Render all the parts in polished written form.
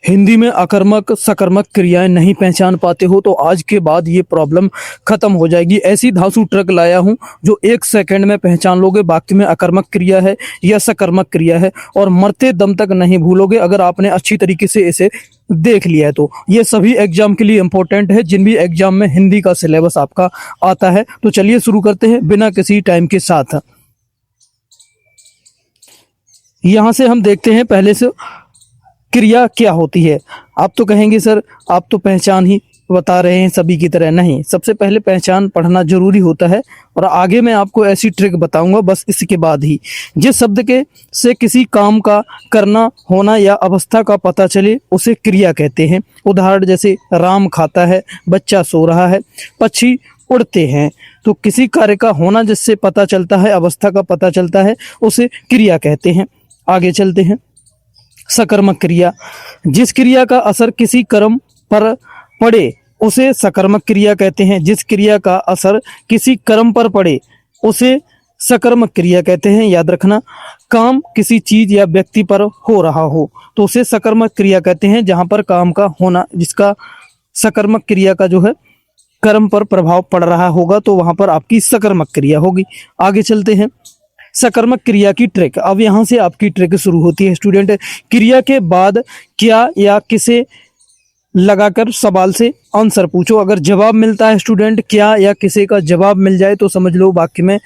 हिंदी में अकर्मक सकर्मक क्रियाएं नहीं पहचान पाते हो तो आज के बाद ये प्रॉब्लम खत्म हो जाएगी। ऐसी धांसू ट्रिक लाया हूं जो 1 सेकंड में पहचान लोगे वाक्य में अकर्मक क्रिया है या सकर्मक क्रिया है और मरते दम तक नहीं भूलोगे अगर आपने अच्छी तरीके से इसे देख लिया है। तो ये सभी एग्जाम के लिए इंपॉर्टेंट है जिन भी एग्जाम में हिंदी का सिलेबस आपका आता है। तो चलिए शुरू करते हैं बिना किसी टाइम के साथ। यहां से हम देखते हैं पहले से क्रिया क्या होती है। आप तो कहेंगे सर आप तो पहचान ही बता रहे हैं सभी की तरह। नहीं, सबसे पहले पहचान पढ़ना जरूरी होता है और आगे मैं आपको ऐसी ट्रिक बताऊंगा बस इसके बाद ही। जिस शब्द के से किसी काम का करना होना या अवस्था का पता चले उसे क्रिया कहते हैं। उदाहरण जैसे राम खाता है, बच्चा सो रहा है, पक्षी उड़ते हैं। तो किसी कार्य का होना जिससे पता चलता है, अवस्था का पता चलता है, उसे क्रिया कहते हैं। आगे चलते हैं। सकर्मक क्रिया, जिस क्रिया का असर किसी कर्म पर पड़े उसे सकर्मक क्रिया कहते हैं। जिस क्रिया का असर किसी कर्म पर पड़े उसे सकर्मक क्रिया कहते हैं। याद रखना, काम किसी चीज या व्यक्ति पर हो रहा हो तो उसे सकर्मक क्रिया कहते हैं। जहां पर काम का होना, जिसका सकर्मक क्रिया का जो है कर्म पर प्रभाव पड़ रहा होगा तो वहां पर आपकी सकर्मक क्रिया होगी। आगे चलते हैं। सकर्मक क्रिया की ट्रिक। अब यहाँ से आपकी ट्रिक शुरू होती है स्टूडेंट। क्रिया के बाद क्या या किसे लगाकर सवाल से आंसर पूछो। अगर जवाब मिलता है स्टूडेंट, क्या या किसे का जवाब मिल जाए तो समझ लो वाक्य में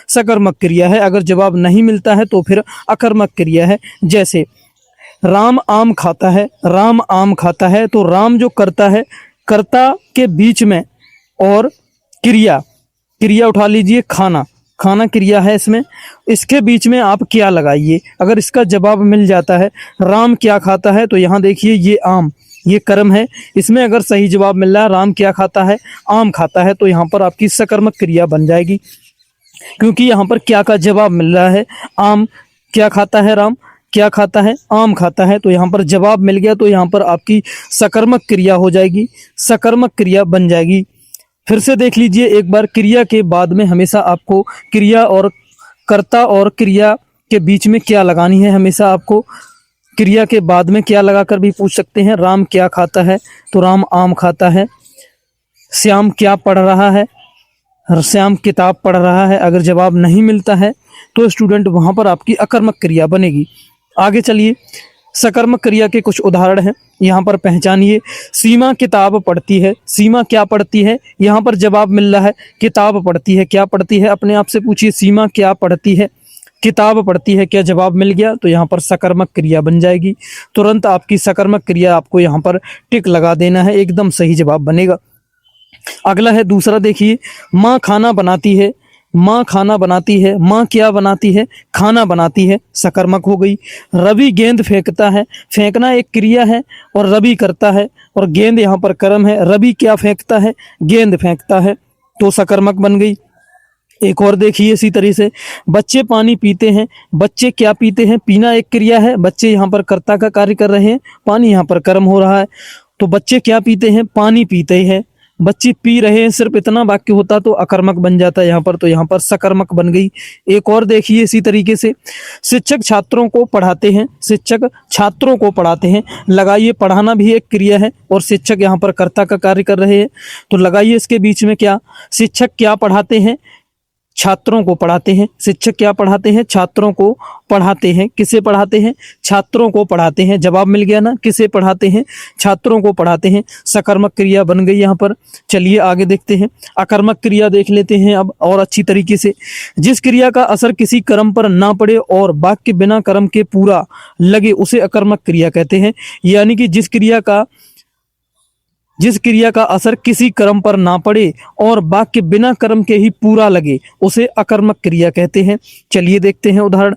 सकर्मक क्रिया है। अगर जवाब नहीं मिलता है तो फिर अकर्मक क्रिया है। जैसे राम आम खाता है, राम आम खाता है तो राम जो करता है, कर्ता के बीच में और क्रिया, क्रिया उठा लीजिए खाना, खाना क्रिया है इसमें, इसके बीच में आप क्या लगाइए। अगर इसका जवाब मिल जाता है राम क्या खाता है तो यहाँ देखिए ये आम, ये कर्म है, इसमें अगर सही जवाब मिल रहा है राम क्या खाता है, आम खाता है, तो यहाँ पर आपकी सकर्मक क्रिया बन जाएगी। क्योंकि यहाँ पर क्या का जवाब मिल रहा है, आम क्या खाता है, राम क्या खाता है, आम खाता है, तो यहाँ पर जवाब मिल गया तो यहाँ पर आपकी सकर्मक क्रिया हो जाएगी, सकर्मक क्रिया बन जाएगी। फिर से देख लीजिए एक बार। क्रिया के बाद में हमेशा आपको क्रिया और कर्ता और क्रिया के बीच में क्या लगानी है। हमेशा आपको क्रिया के बाद में क्या लगाकर भी पूछ सकते हैं। राम क्या खाता है तो राम आम खाता है। श्याम क्या पढ़ रहा है, श्याम किताब पढ़ रहा है। अगर जवाब नहीं मिलता है तो स्टूडेंट वहां पर आपकी अकर्मक क्रिया बनेगी। आगे चलिए। सकर्मक क्रिया के कुछ उदाहरण हैं, यहाँ पर पहचानिए। सीमा किताब पढ़ती है, सीमा क्या पढ़ती है, यहाँ पर जवाब मिल रहा है किताब पढ़ती है। क्या पढ़ती है, अपने आप से पूछिए सीमा क्या पढ़ती है, किताब पढ़ती है। क्या जवाब मिल गया तो यहाँ पर सकर्मक क्रिया बन जाएगी। तुरंत आपकी सकर्मक क्रिया आपको यहाँ पर टिक लगा देना है, एकदम सही जवाब बनेगा। अगला है दूसरा, देखिए। माँ खाना बनाती है, माँ खाना बनाती है, माँ क्या बनाती है, खाना बनाती है, सकर्मक हो गई। रवि गेंद फेंकता है, फेंकना एक क्रिया है और रवि करता है और गेंद यहाँ पर कर्म है। रवि क्या फेंकता है, गेंद फेंकता है, तो सकर्मक बन गई। एक और देखिए इसी तरह से। बच्चे पानी पीते हैं, बच्चे क्या पीते हैं, पीना एक क्रिया है, बच्चे यहाँ पर कर्ता का कार्य कर रहे हैं, पानी यहाँ पर कर्म हो रहा है, तो बच्चे क्या पीते हैं, पानी पीते हैं, बच्चे पी रहे हैं। सिर्फ इतना वाक्य होता तो अकर्मक बन जाता यहाँ पर, तो यहाँ पर सकर्मक बन गई। एक और देखिए इसी तरीके से। शिक्षक छात्रों को पढ़ाते हैं, शिक्षक छात्रों को पढ़ाते हैं, लगाइए पढ़ाना भी एक क्रिया है और शिक्षक यहाँ पर कर्ता का कार्य कर रहे हैं, तो लगाइए इसके बीच में क्या, शिक्षक क्या पढ़ाते हैं, छात्रों को पढ़ाते हैं। शिक्षक क्या पढ़ाते हैं, छात्रों को पढ़ाते हैं। किसे पढ़ाते हैं, छात्रों को पढ़ाते हैं। जवाब मिल गया ना, किसे पढ़ाते हैं, छात्रों को पढ़ाते हैं, सकर्मक क्रिया बन गई यहाँ पर। चलिए आगे देखते हैं। अकर्मक क्रिया देख लेते हैं अब और अच्छी तरीके से। जिस क्रिया का असर किसी कर्म पर ना पड़े और वाक्य बिना कर्म के पूरा लगे उसे अकर्मक क्रिया कहते हैं। यानी कि जिस क्रिया का असर किसी कर्म पर ना पड़े और वाक्य बिना कर्म के ही पूरा लगे उसे अकर्मक क्रिया कहते हैं। चलिए देखते हैं उदाहरण।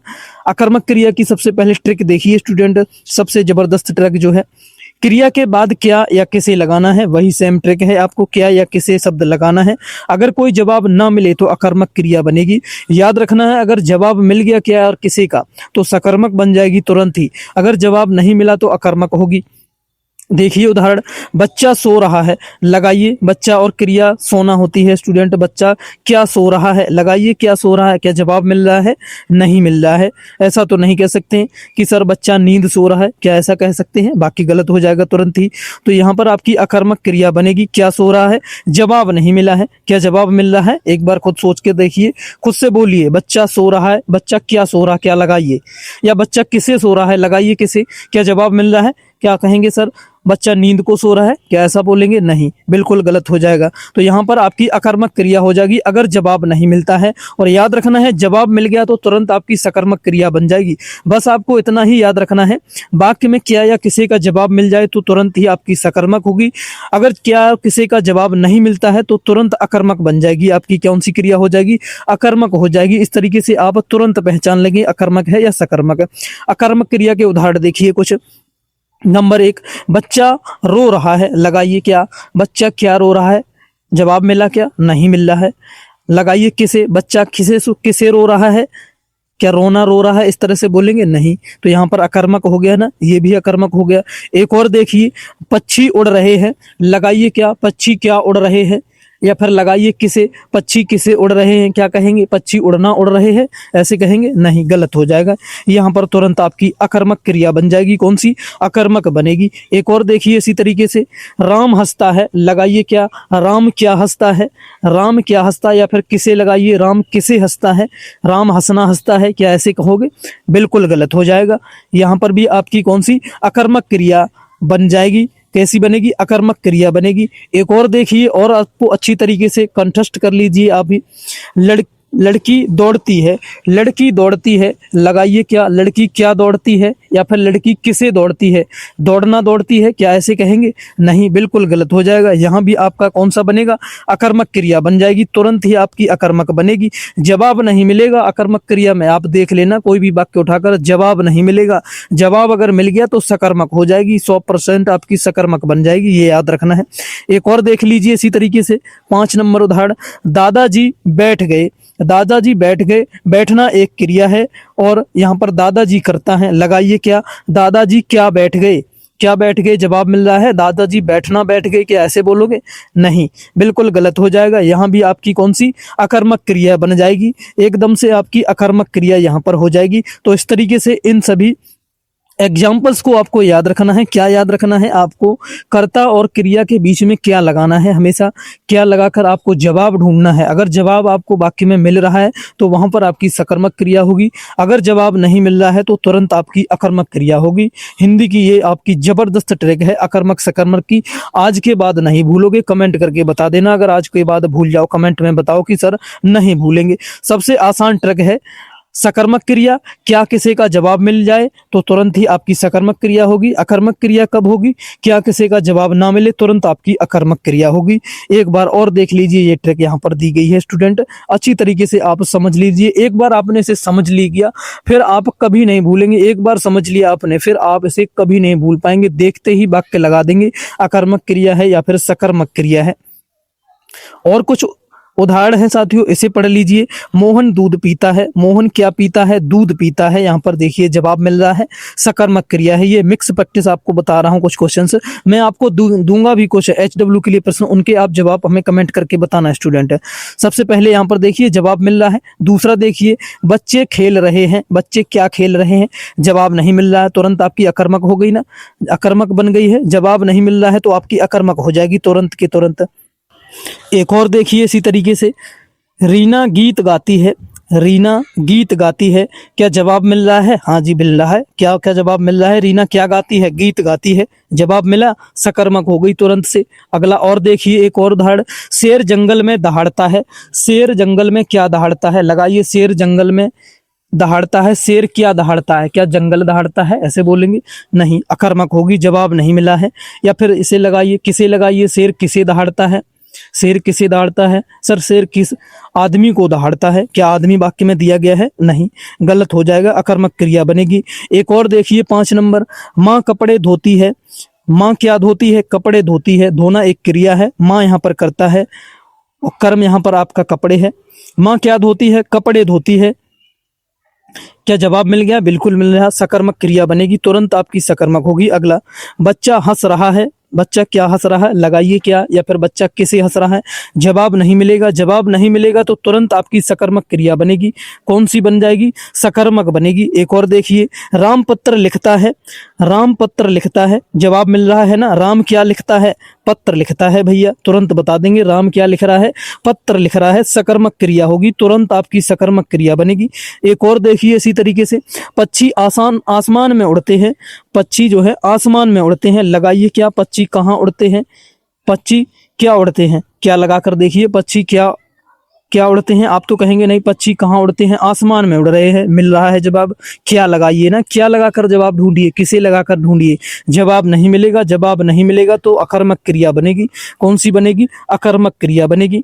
अकर्मक क्रिया की सबसे पहले ट्रिक देखिए स्टूडेंट, सबसे जबरदस्त ट्रिक जो है। क्रिया के बाद क्या या किसे लगाना है, वही सेम ट्रिक है। आपको क्या या किसे शब्द लगाना है। अगर कोई जवाब ना मिले तो अकर्मक क्रिया बनेगी। याद रखना है, अगर जवाब मिल गया क्या और किसे का तो सकर्मक बन जाएगी तुरंत ही। अगर जवाब नहीं मिला तो अकर्मक होगी। देखिए उदाहरण, बच्चा सो रहा है, लगाइए बच्चा और क्रिया सोना होती है स्टूडेंट। बच्चा क्या सो रहा है, लगाइए क्या सो रहा है। क्या जवाब मिल रहा है? नहीं मिल रहा है। ऐसा तो नहीं कह सकते हैं कि सर बच्चा नींद सो रहा है, क्या ऐसा कह सकते हैं? बाकी गलत हो जाएगा तुरंत ही। तो यहाँ पर आपकी अकर्मक क्रिया बनेगी क्या सो रहा है। जवाब नहीं मिला है, क्या जवाब मिल रहा है? एक बार खुद सोच के देखिए, खुद से बोलिए, बच्चा सो रहा है, बच्चा क्या सो रहा है, क्या लगाइए। या बच्चा किसे सो रहा है, लगाइए किसे। क्या जवाब मिल रहा है? क्या कहेंगे सर बच्चा नींद को सो रहा है, क्या ऐसा बोलेंगे? नहीं, बिल्कुल गलत हो जाएगा। तो यहाँ पर आपकी अकर्मक क्रिया हो जाएगी अगर जवाब नहीं मिलता है। और याद रखना है, जवाब मिल गया तो तुरंत आपकी सकर्मक क्रिया बन जाएगी। बस आपको इतना ही याद रखना है, वाक्य में क्या या किसी का जवाब मिल जाए तो तुरंत ही आपकी सकर्मक होगी। अगर क्या किसी का जवाब नहीं मिलता है तो तुरंत अकर्मक बन जाएगी। आपकी कौन सी क्रिया हो जाएगी? अकर्मक हो जाएगी। इस तरीके से आप तुरंत पहचान लेंगे अकर्मक है या सकर्मक है। अकर्मक क्रिया के उदाहरण देखिए कुछ। नंबर 1, बच्चा रो रहा है, लगाइए क्या। बच्चा क्या रो रहा है, जवाब मिला क्या? नहीं मिल रहा है। लगाइए किसे, बच्चा किसे रो रहा है, क्या रोना रो रहा है, इस तरह से बोलेंगे? नहीं। तो यहाँ पर अकर्मक हो गया ना, ये भी अकर्मक हो गया। एक और देखिए, पक्षी उड़ रहे हैं, लगाइए क्या, पक्षी क्या उड़ रहे हैं। या फिर लगाइए किसे, पक्षी किसे उड़ रहे हैं, क्या कहेंगे? पक्षी उड़ना उड़ रहे हैं, ऐसे कहेंगे? नहीं, गलत हो जाएगा। यहाँ पर तुरंत आपकी अकर्मक क्रिया बन जाएगी। कौन सी? अकर्मक बनेगी। एक और देखिए इसी तरीके से, राम हंसता है, लगाइए क्या, राम क्या हंसता है। राम क्या हंसता है, या फिर किसे लगाइए, राम किसे हंसता है। राम हंसना हंसता है, क्या ऐसे कहोगे? बिल्कुल गलत हो जाएगा। यहाँ पर भी आपकी कौन सी? अकर्मक क्रिया बन जाएगी। कैसी बनेगी? अकर्मक क्रिया बनेगी। एक और देखिए, और आपको अच्छी तरीके से कंठस्थ कर लीजिए आप भी। लड़की दौड़ती है, लड़की दौड़ती है, लगाइए क्या, लड़की क्या दौड़ती है। या फिर लड़की किसे दौड़ती है, दौड़ना दौड़ती है, क्या ऐसे कहेंगे? नहीं, बिल्कुल गलत हो जाएगा। यहाँ भी आपका कौन सा बनेगा? अकर्मक क्रिया बन जाएगी। तुरंत ही आपकी अकर्मक बनेगी। जवाब नहीं मिलेगा अकर्मक क्रिया में, आप देख लेना, कोई भी वाक्य उठाकर जवाब नहीं मिलेगा। जवाब अगर मिल गया तो सकर्मक हो जाएगी, 100% आपकी सकर्मक बन जाएगी, ये याद रखना है। एक और देख लीजिए इसी तरीके से, 5 नंबर उदाहरण, दादाजी बैठ गए, दादाजी बैठ गए। बैठना एक क्रिया है और यहाँ पर दादाजी करता है, लगाइए क्या, दादाजी क्या बैठ गए। क्या बैठ गए, जवाब मिल रहा है, दादाजी बैठना बैठ गए, क्या ऐसे बोलोगे? नहीं, बिल्कुल गलत हो जाएगा। यहाँ भी आपकी कौन सी? अकर्मक क्रिया बन जाएगी। एकदम से आपकी अकर्मक क्रिया यहाँ पर हो जाएगी। तो इस तरीके से इन सभी एग्जाम्पल्स को आपको याद रखना है। क्या याद रखना है आपको? कर्ता और क्रिया के बीच में क्या लगाना है, हमेशा क्या लगाकर आपको जवाब ढूंढना है। अगर जवाब आपको वाक्य में मिल रहा है तो वहां पर आपकी सकर्मक क्रिया होगी। अगर जवाब नहीं मिल रहा है तो तुरंत आपकी अकर्मक क्रिया होगी। हिंदी की ये आपकी जबरदस्त ट्रिक है अकर्मक सकर्मक की। आज के बाद नहीं भूलोगे, कमेंट करके बता देना। अगर आज के बाद भूल जाओ, कमेंट में बताओ कि सर नहीं भूलेंगे। सबसे आसान ट्रिक है सकर्मक क्रिया। क्या किसी का जवाब मिल जाए तो तुरंत ही आपकी सकर्मक क्रिया होगी। अकर्मक क्रिया कब होगी? क्या किसी का जवाब ना मिले, तुरंत आपकी अकर्मक क्रिया होगी। एक बार और देख लीजिए, ये ट्रिक यहाँ पर दी गई है स्टूडेंट, अच्छी तरीके से आप समझ लीजिए। एक बार आपने इसे समझ लिया फिर आप कभी नहीं भूलेंगे। एक बार समझ लिया आपने फिर आप इसे कभी नहीं भूल पाएंगे। देखते ही वाक्य लगा देंगे अकर्मक क्रिया है या फिर सकर्मक क्रिया है। और कुछ उदाहरण है साथियों, इसे पढ़ लीजिए। मोहन दूध पीता है, मोहन क्या पीता है? दूध पीता है। यहाँ पर देखिए जवाब मिल रहा है, सकर्मक क्रिया है। ये मिक्स प्रैक्टिस आपको बता रहा हूँ, कुछ क्वेश्चंस मैं आपको दूंगा भी कुछ HW के लिए प्रश्न, उनके आप जवाब हमें कमेंट करके बताना स्टूडेंट। सबसे पहले यहाँ पर देखिए जवाब मिल रहा है। दूसरा देखिए, बच्चे खेल रहे हैं, बच्चे क्या खेल रहे हैं, जवाब नहीं मिल रहा है, तुरंत आपकी अकर्मक हो गई ना, अकर्मक बन गई है। जवाब नहीं मिल रहा है तो आपकी अकर्मक हो जाएगी तुरंत के तुरंत। एक और देखिए इसी तरीके से, रीना गीत गाती है, रीना गीत गाती है, क्या जवाब मिल रहा है? हाँ जी मिल रहा है। क्या क्या जवाब मिल रहा है? रीना क्या गाती है? गीत गाती है। जवाब मिला, सकर्मक हो गई तुरंत से। अगला और देखिए, एक और उदाहरण, शेर जंगल में दहाड़ता है, शेर जंगल में क्या दहाड़ता है, लगाइए शेर जंगल में दहाड़ता है। शेर क्या दहाड़ता है? क्या जंगल दहाड़ता है, ऐसे बोलेंगे? नहीं, अकर्मक होगी, जवाब नहीं मिला है। या फिर इसे लगाइए, किसे लगाइए, शेर किसे दहाड़ता है, शेर किसे दहाड़ता है? सर शेर किस आदमी को दहाड़ता है। क्या आदमी वाक्य में दिया गया है? नहीं, गलत हो जाएगा, अकर्मक क्रिया बनेगी। एक और देखिए 5 नंबर, माँ कपड़े धोती है, माँ क्या धोती है? कपड़े धोती है। धोना एक क्रिया है, माँ यहाँ पर करता है, कर्म यहाँ पर आपका कपड़े है। माँ क्या धोती है? कपड़े धोती है। क्या जवाब मिल गया? बिल्कुल मिल रहा। सकर्मक क्रिया बनेगी, तुरंत आपकी सकर्मक होगी। अगला, बच्चा हंस रहा है, बच्चा क्या हंस रहा है, लगाइए क्या, या फिर बच्चा किसे हंस रहा है। जवाब नहीं मिलेगा, जवाब नहीं मिलेगा तो तुरंत आपकी सकर्मक क्रिया बनेगी। कौन सी बन जाएगी? सकर्मक बनेगी। एक और देखिए, राम पत्र लिखता है, राम पत्र लिखता है, जवाब मिल रहा है ना। राम क्या लिखता है? पत्र लिखता है भैया, तुरंत बता देंगे। राम क्या लिख रहा है? पत्र लिख रहा है। सकर्मक क्रिया होगी, तुरंत आपकी सकर्मक क्रिया बनेगी। एक और देखिए इसी तरीके से, पक्षी आसमान में उड़ते हैं, पक्षी जो है आसमान में उड़ते हैं, लगाइए क्या, पक्षी कहाँ उड़ते हैं, पक्षी क्या उड़ते हैं, क्या लगाकर देखिए, पक्षी क्या क्या उड़ते हैं। आप तो कहेंगे नहीं, पक्षी कहाँ उड़ते हैं, आसमान में उड़ रहे हैं। मिल रहा है जवाब, क्या लगाइए ना, क्या लगाकर जवाब ढूंढिए, किसे लगाकर ढूंढिए। जवाब नहीं मिलेगा, जवाब नहीं मिलेगा तो अकर्मक क्रिया बनेगी। कौन सी बनेगी? अकर्मक क्रिया बनेगी।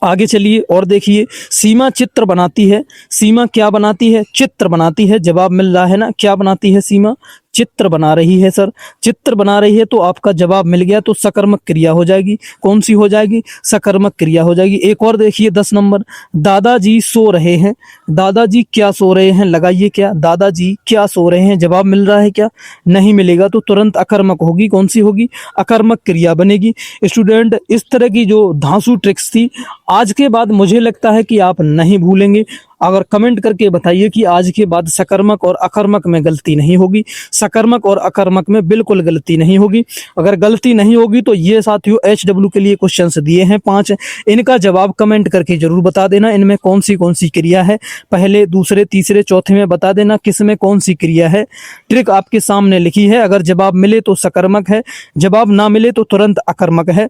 आगे चलिए और देखिए, सीमा चित्र बनाती है, सीमा क्या बनाती है? चित्र बनाती है। जवाब मिल रहा है ना, क्या बनाती है सीमा? चित्र बना रही है सर, चित्र बना रही है तो आपका जवाब मिल गया, तो सकर्मक क्रिया हो जाएगी। कौन सी हो जाएगी? सकर्मक क्रिया हो जाएगी। एक और देखिए 10 नंबर, दादाजी सो रहे हैं, दादाजी क्या सो रहे हैं, लगाइए क्या, दादाजी क्या सो रहे हैं। जवाब मिल रहा है क्या? नहीं मिलेगा तो तुरंत अकर्मक होगी। कौन सी होगी? अकर्मक क्रिया बनेगी। स्टूडेंट, इस तरह की जो धांसू ट्रिक्स थी, आज के बाद मुझे लगता है कि आप नहीं भूलेंगे। अगर कमेंट करके बताइए कि आज के बाद सकर्मक और अकर्मक में गलती नहीं होगी, सकर्मक और अकर्मक में बिल्कुल गलती नहीं होगी। अगर गलती नहीं होगी तो ये साथियों HW के लिए क्वेश्चंस दिए हैं 5, इनका जवाब कमेंट करके जरूर बता देना। इनमें कौन सी क्रिया है, पहले, दूसरे, तीसरे, चौथे में बता देना किस में कौन सी क्रिया है। ट्रिक आपके सामने लिखी है, अगर जवाब मिले तो सकर्मक है, जवाब ना मिले तो तुरंत अकर्मक है।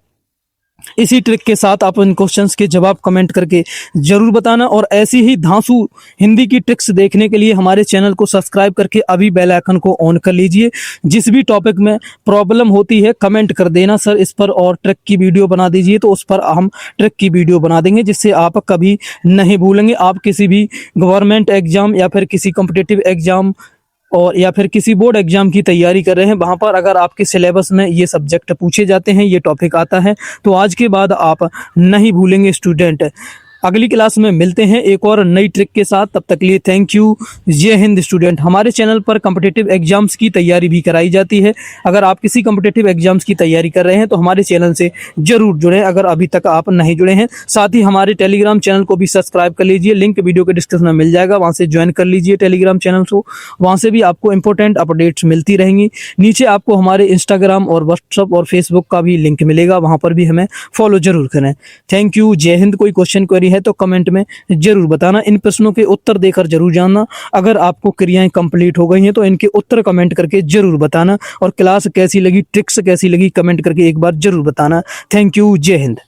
इसी ट्रिक के साथ आप इन क्वेश्चंस के जवाब कमेंट करके जरूर बताना, और ऐसी ही धांसू हिंदी की ट्रिक्स देखने के लिए हमारे चैनल को सब्सक्राइब करके अभी बेल आइकन को ऑन कर लीजिए। जिस भी टॉपिक में प्रॉब्लम होती है कमेंट कर देना सर इस पर, और ट्रिक की वीडियो बना दीजिए, तो उस पर हम ट्रिक की वीडियो बना देंगे, जिससे आप कभी नहीं भूलेंगे। आप किसी भी गवर्नमेंट एग्जाम या फिर किसी कॉम्पिटिटिव एग्जाम और या फिर किसी बोर्ड एग्जाम की तैयारी कर रहे हैं, वहां पर अगर आपके सिलेबस में ये सब्जेक्ट पूछे जाते हैं, ये टॉपिक आता है, तो आज के बाद आप नहीं भूलेंगे स्टूडेंट। अगली क्लास में मिलते हैं एक और नई ट्रिक के साथ, तब तक के लिए थैंक यू। जय हिंद स्टूडेंट। हमारे चैनल पर कॉम्पिटिटिव एग्जाम्स की तैयारी भी कराई जाती है। अगर आप किसी कॉम्पिटिटिव एग्जाम्स की तैयारी कर रहे हैं तो हमारे चैनल से जरूर जुड़ें, अगर अभी तक आप नहीं जुड़े हैं। साथ ही हमारे टेलीग्राम चैनल को भी सब्सक्राइब कर लीजिए, लिंक वीडियो के डिस्क्रिप्शन में मिल जाएगा, वहाँ से ज्वाइन कर लीजिए टेलीग्राम चैनल को, वहाँ से भी आपको इंपॉर्टेंट अपडेट्स मिलती रहेंगी। नीचे आपको हमारे इंस्टाग्राम और व्हाट्सअप और फेसबुक का भी लिंक मिलेगा, वहाँ पर भी हमें फॉलो जरूर करें। थैंक यू, जय हिंद। कोई क्वेश्चन क्वेरी है तो कमेंट में जरूर बताना, इन प्रश्नों के उत्तर देकर जरूर जानना। अगर आपको क्रियाएं कंप्लीट हो गई हैं तो इनके उत्तर कमेंट करके जरूर बताना, और क्लास कैसी लगी, ट्रिक्स कैसी लगी, कमेंट करके एक बार जरूर बताना। थैंक यू, जय हिंद।